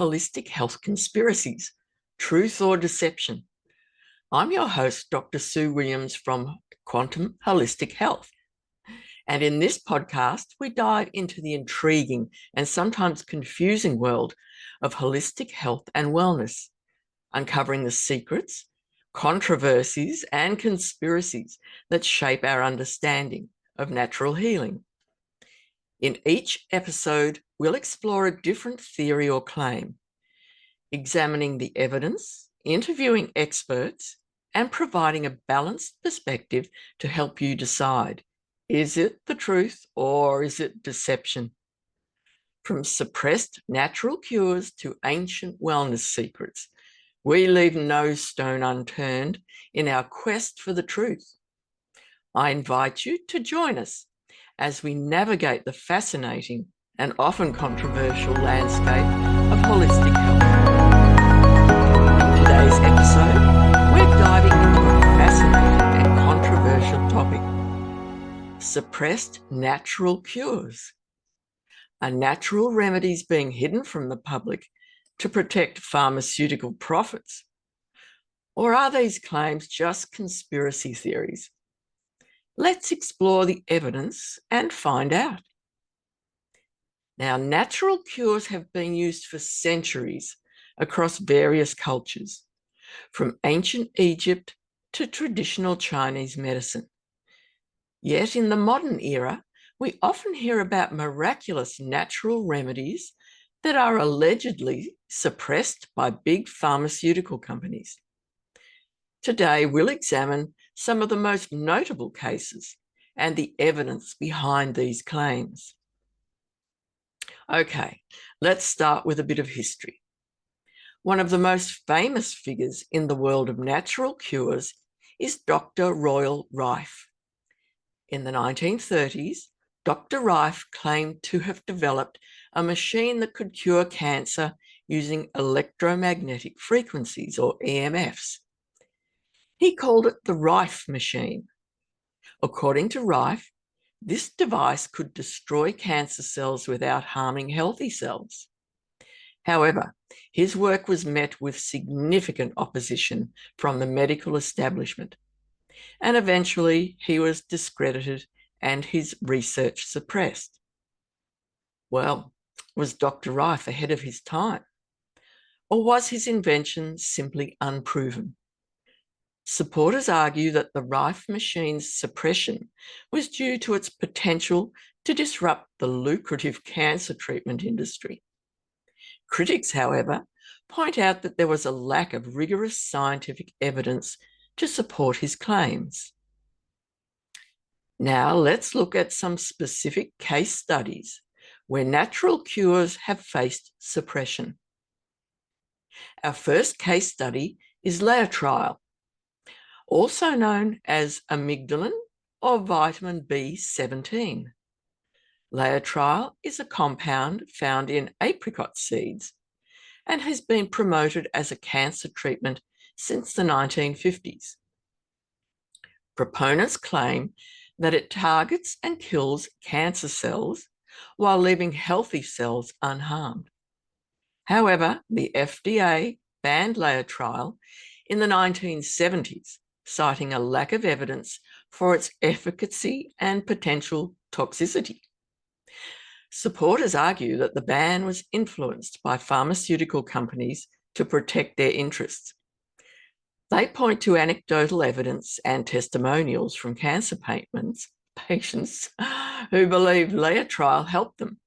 Holistic Health Conspiracies, Truth or Deception. I'm your host, Dr. Sue Williams from Quantum Holistic Health. And in this podcast, we dive into the intriguing and sometimes confusing world of holistic health and wellness, uncovering the secrets, controversies, and conspiracies that shape our understanding of natural healing. In each episode, we'll explore a different theory or claim, examining the evidence, interviewing experts, and providing a balanced perspective to help you decide, is it the truth or is it deception? From suppressed natural cures to ancient wellness secrets, we leave no stone unturned in our quest for the truth. I invite you to join us as we navigate the fascinating and often controversial landscape of holistic health. In today's episode, we're diving into a fascinating and controversial topic: suppressed natural cures. Are natural remedies being hidden from the public to protect pharmaceutical profits? Or are these claims just conspiracy theories? Let's explore the evidence and find out. Now, natural cures have been used for centuries across various cultures, from ancient Egypt to traditional Chinese medicine. Yet in the modern era, we often hear about miraculous natural remedies that are allegedly suppressed by big pharmaceutical companies. Today, we'll examine some of the most notable cases and the evidence behind these claims. Okay, let's start with a bit of history. One of the most famous figures in the world of natural cures is Dr. Royal Rife. In the 1930s, Dr. Rife claimed to have developed a machine that could cure cancer using electromagnetic frequencies, or EMFs. He called it the Rife machine. According to Rife, this device could destroy cancer cells without harming healthy cells. However, his work was met with significant opposition from the medical establishment, and eventually he was discredited and his research suppressed. Well, was Dr. Rife ahead of his time? Or was his invention simply unproven? Supporters argue that the Rife machine's suppression was due to its potential to disrupt the lucrative cancer treatment industry. Critics, however, point out that there was a lack of rigorous scientific evidence to support his claims. Now let's look at some specific case studies where natural cures have faced suppression. Our first case study is laetrile, also known as amygdalin or vitamin B17. Laetrile is a compound found in apricot seeds and has been promoted as a cancer treatment since the 1950s. Proponents claim that it targets and kills cancer cells while leaving healthy cells unharmed. However, the FDA banned laetrile in the 1970s, citing a lack of evidence for its efficacy and potential toxicity. Supporters argue that the ban was influenced by pharmaceutical companies to protect their interests. They point to anecdotal evidence and testimonials from cancer patients who believe laetrile helped them.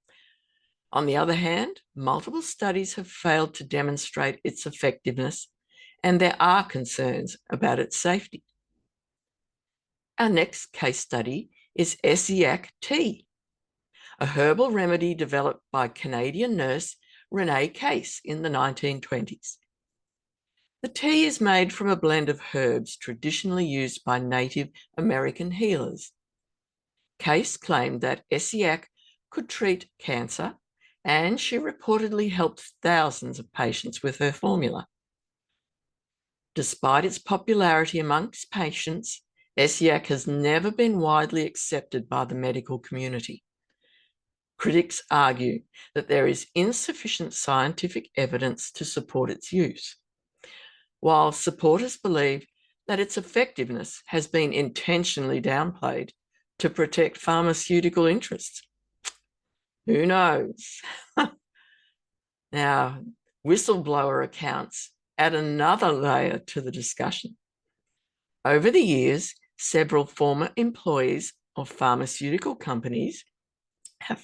On the other hand, multiple studies have failed to demonstrate its effectiveness, and there are concerns about its safety. Our next case study is Essiac tea, a herbal remedy developed by Canadian nurse Renee Case in the 1920s. The tea is made from a blend of herbs traditionally used by Native American healers. Case claimed that Essiac could treat cancer, and she reportedly helped thousands of patients with her formula. Despite its popularity amongst patients, Essiac has never been widely accepted by the medical community. critics argue that there is insufficient scientific evidence to support its use, while supporters believe that its effectiveness has been intentionally downplayed to protect pharmaceutical interests. Who knows? Now, whistleblower accounts add another layer to the discussion. Over the years, several former employees of pharmaceutical companies have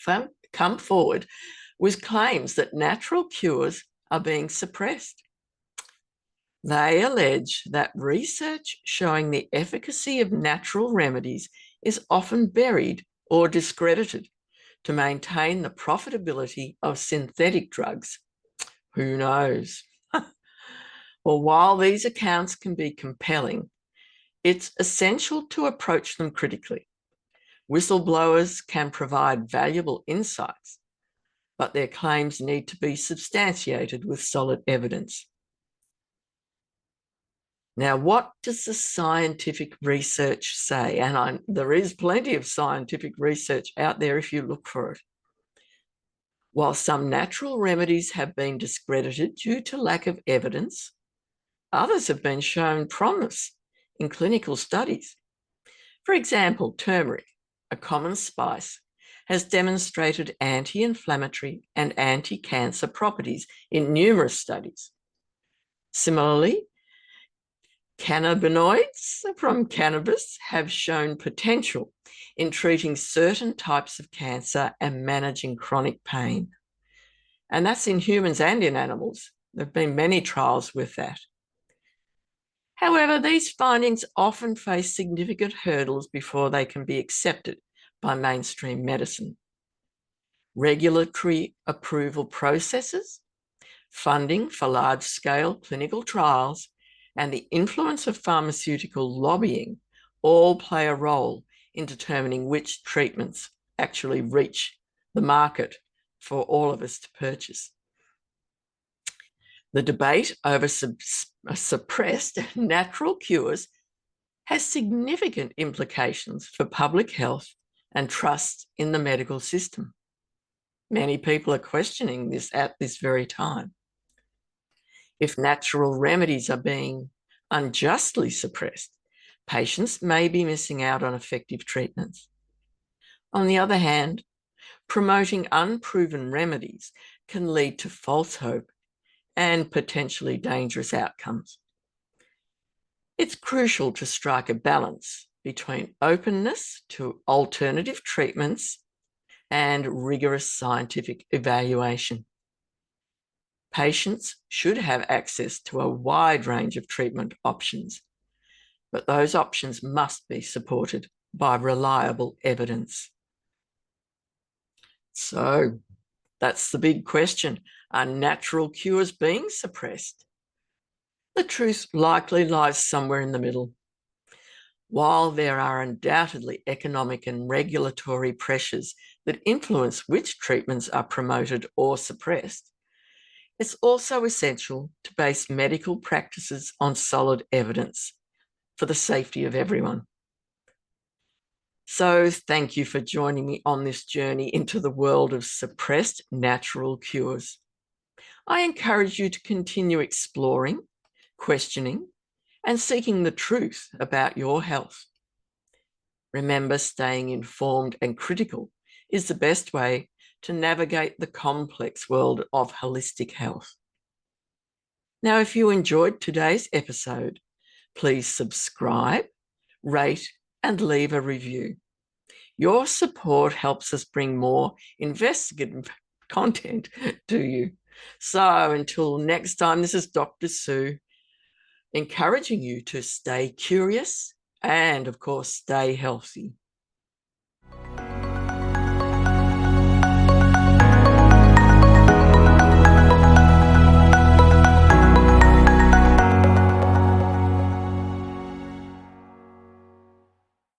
come forward with claims that natural cures are being suppressed. They allege that research showing the efficacy of natural remedies is often buried or discredited to maintain the profitability of synthetic drugs. Who knows? Well, while these accounts can be compelling, it's essential to approach them critically. Whistleblowers can provide valuable insights, but their claims need to be substantiated with solid evidence. Now, what does the scientific research say? And there is plenty of scientific research out there if you look for it. While some natural remedies have been discredited due to lack of evidence, others have been shown promise in clinical studies. For example, turmeric, a common spice, has demonstrated anti-inflammatory and anti-cancer properties in numerous studies. Similarly, cannabinoids from cannabis have shown potential in treating certain types of cancer and managing chronic pain. And that's in humans and in animals. There have been many trials with that. However, these findings often face significant hurdles before they can be accepted by mainstream medicine. Regulatory approval processes, funding for large-scale clinical trials, and the influence of pharmaceutical lobbying all play a role in determining which treatments actually reach the market for all of us to purchase. The debate over suppressed natural cures has significant implications for public health and trust in the medical system. Many people are questioning this at this very time. If natural remedies are being unjustly suppressed, patients may be missing out on effective treatments. On the other hand, promoting unproven remedies can lead to false hope and potentially dangerous outcomes. It's crucial to strike a balance between openness to alternative treatments and rigorous scientific evaluation. Patients should have access to a wide range of treatment options, but those options must be supported by reliable evidence. So that's the big question. Are natural cures being suppressed? The truth likely lies somewhere in the middle. While there are undoubtedly economic and regulatory pressures that influence which treatments are promoted or suppressed, it's also essential to base medical practices on solid evidence for the safety of everyone. So thank you for joining me on this journey into the world of suppressed natural cures. I encourage you to continue exploring, questioning, and seeking the truth about your health. Remember, staying informed and critical is the best way to navigate the complex world of holistic health. Now, if you enjoyed today's episode, please subscribe, rate, and leave a review. Your support helps us bring more investigative content to you. So until next time, this is Dr. Sue, encouraging you to stay curious and, of course, stay healthy.